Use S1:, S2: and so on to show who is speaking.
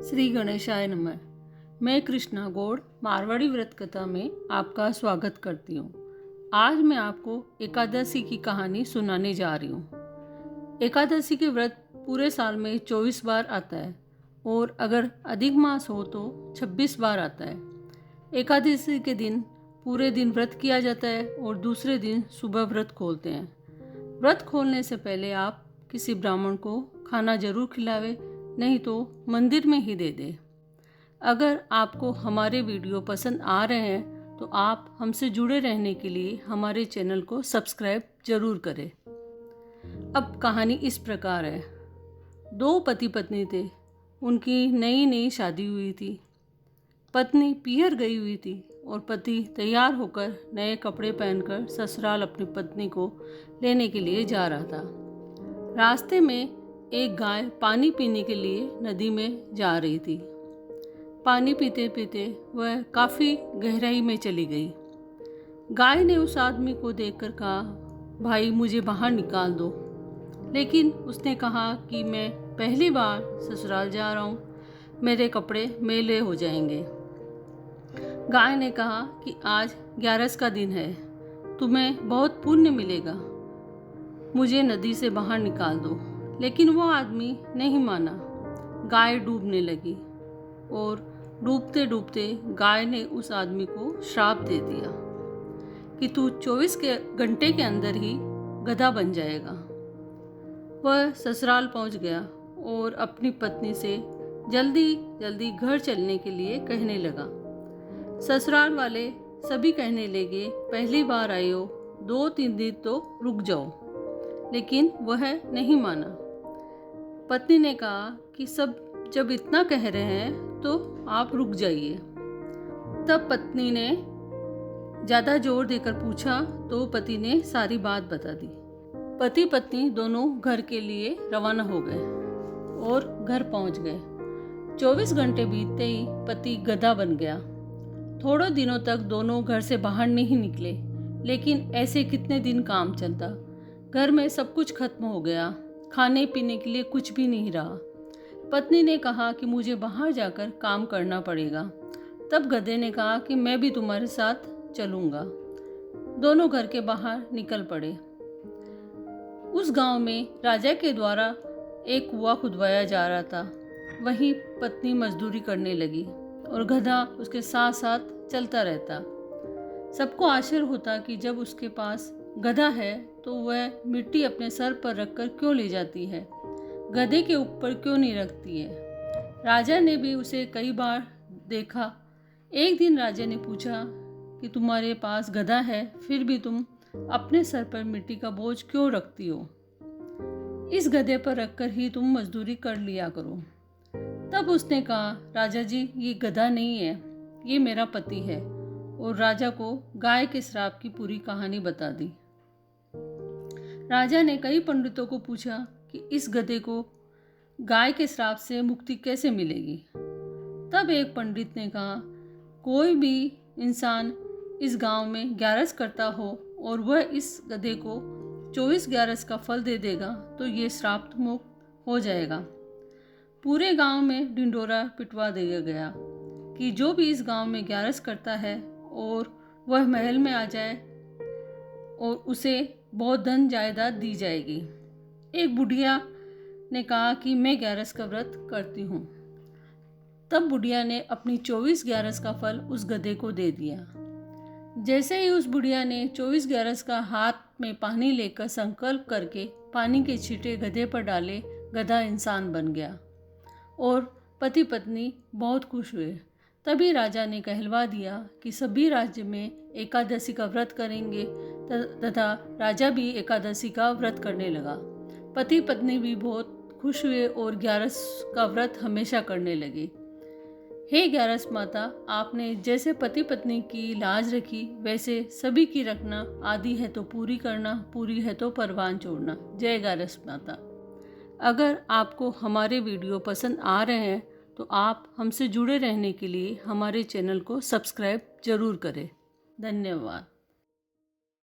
S1: श्री गणेशाय नमः। मैं कृष्णा गौड़ मारवाड़ी व्रत कथा में आपका स्वागत करती हूँ। आज मैं आपको एकादशी की कहानी सुनाने जा रही हूँ। एकादशी के व्रत पूरे साल में 24 बार आता है और अगर अधिक मास हो तो 26 बार आता है। एकादशी के दिन पूरे दिन व्रत किया जाता है और दूसरे दिन सुबह व्रत खोलते हैं। व्रत खोलने से पहले आप किसी ब्राह्मण को खाना जरूर खिलावे, नहीं तो मंदिर में ही दे दे। अगर आपको हमारे वीडियो पसंद आ रहे हैं तो आप हमसे जुड़े रहने के लिए हमारे चैनल को सब्सक्राइब जरूर करें। अब कहानी इस प्रकार है। दो पति पत्नी थे। उनकी नई नई शादी हुई थी। पत्नी पीहर गई हुई थी और पति तैयार होकर नए कपड़े पहनकर ससुराल अपनी पत्नी को लेने के लिए जा रहा था। रास्ते में एक गाय पानी पीने के लिए नदी में जा रही थी। पानी पीते पीते वह काफ़ी गहराई में चली गई। गाय ने उस आदमी को देखकर कहा, भाई मुझे बाहर निकाल दो। लेकिन उसने कहा कि मैं पहली बार ससुराल जा रहा हूँ, मेरे कपड़े मैले हो जाएंगे। गाय ने कहा कि आज 11 का दिन है, तुम्हें बहुत पुण्य मिलेगा, मुझे नदी से बाहर निकाल दो। लेकिन वो आदमी नहीं माना। गाय डूबने लगी और डूबते डूबते गाय ने उस आदमी को श्राप दे दिया कि तू 24 घंटे के अंदर ही गधा बन जाएगा। वह ससुराल पहुंच गया और अपनी पत्नी से जल्दी जल्दी घर चलने के लिए कहने लगा। ससुराल वाले सभी कहने लगे, पहली बार आए हो, 2-3 दिन तो रुक जाओ। लेकिन वह नहीं माना। पत्नी ने कहा कि सब जब इतना कह रहे हैं तो आप रुक जाइए। तब पत्नी ने ज़्यादा जोर देकर पूछा तो पति ने सारी बात बता दी। पति पत्नी दोनों घर के लिए रवाना हो गए और घर पहुंच गए। 24 घंटे बीतते ही पति गधा बन गया। थोड़े दिनों तक दोनों घर से बाहर नहीं निकले, लेकिन ऐसे कितने दिन काम चलता। घर में सब कुछ खत्म हो गया, खाने पीने के लिए कुछ भी नहीं रहा। पत्नी ने कहा कि मुझे बाहर जाकर काम करना पड़ेगा। तब गधे ने कहा कि मैं भी तुम्हारे साथ चलूँगा। दोनों घर के बाहर निकल पड़े। उस गांव में राजा के द्वारा एक कुआं खुदवाया जा रहा था। वहीं पत्नी मजदूरी करने लगी और गधा उसके साथ साथ चलता रहता। सबको आश्चर्य होता कि जब उसके पास गधा है तो वह मिट्टी अपने सर पर रखकर क्यों ले जाती है, गधे के ऊपर क्यों नहीं रखती है। राजा ने भी उसे कई बार देखा। एक दिन राजा ने पूछा कि तुम्हारे पास गधा है, फिर भी तुम अपने सर पर मिट्टी का बोझ क्यों रखती हो? इस गधे पर रखकर ही तुम मजदूरी कर लिया करो। तब उसने कहा, राजा जी ये गधा नहीं है, ये मेरा पति है। और राजा को गाय के श्राप की पूरी कहानी बता दी। राजा ने कई पंडितों को पूछा कि इस गधे को गाय के श्राप से मुक्ति कैसे मिलेगी। तब एक पंडित ने कहा, कोई भी इंसान इस गांव में 11 करता हो और वह इस गधे को 24/11 का फल दे देगा तो ये श्राप मुक्त हो जाएगा। पूरे गांव में ढिंढोरा पिटवा दिया गया कि जो भी इस गांव में 11 करता है और वह महल में आ जाए और उसे बहुत धन जायदाद दी जाएगी। एक बुढ़िया ने कहा कि मैं 11 का व्रत करती हूँ। तब बुढ़िया ने अपनी 24/11 का फल उस गधे को दे दिया। जैसे ही उस बुढ़िया ने 24/11 का हाथ में पानी लेकर संकल्प करके पानी के छींटे गधे पर डाले, गधा इंसान बन गया और पति पत्नी बहुत खुश हुए। तभी राजा ने कहलवा दिया कि सभी राज्य में एकादशी का व्रत करेंगे तथा राजा भी एकादशी का व्रत करने लगा। पति पत्नी भी बहुत खुश हुए और 11 का व्रत हमेशा करने लगे। हे 11 माता, आपने जैसे पति पत्नी की लाज रखी वैसे सभी की रखना। आदि है तो पूरी करना, पूरी है तो परवान छोड़ना। जय 11 माता। अगर आपको हमारे वीडियो पसंद आ रहे हैं तो आप हमसे जुड़े रहने के लिए हमारे चैनल को सब्सक्राइब जरूर करें। धन्यवाद।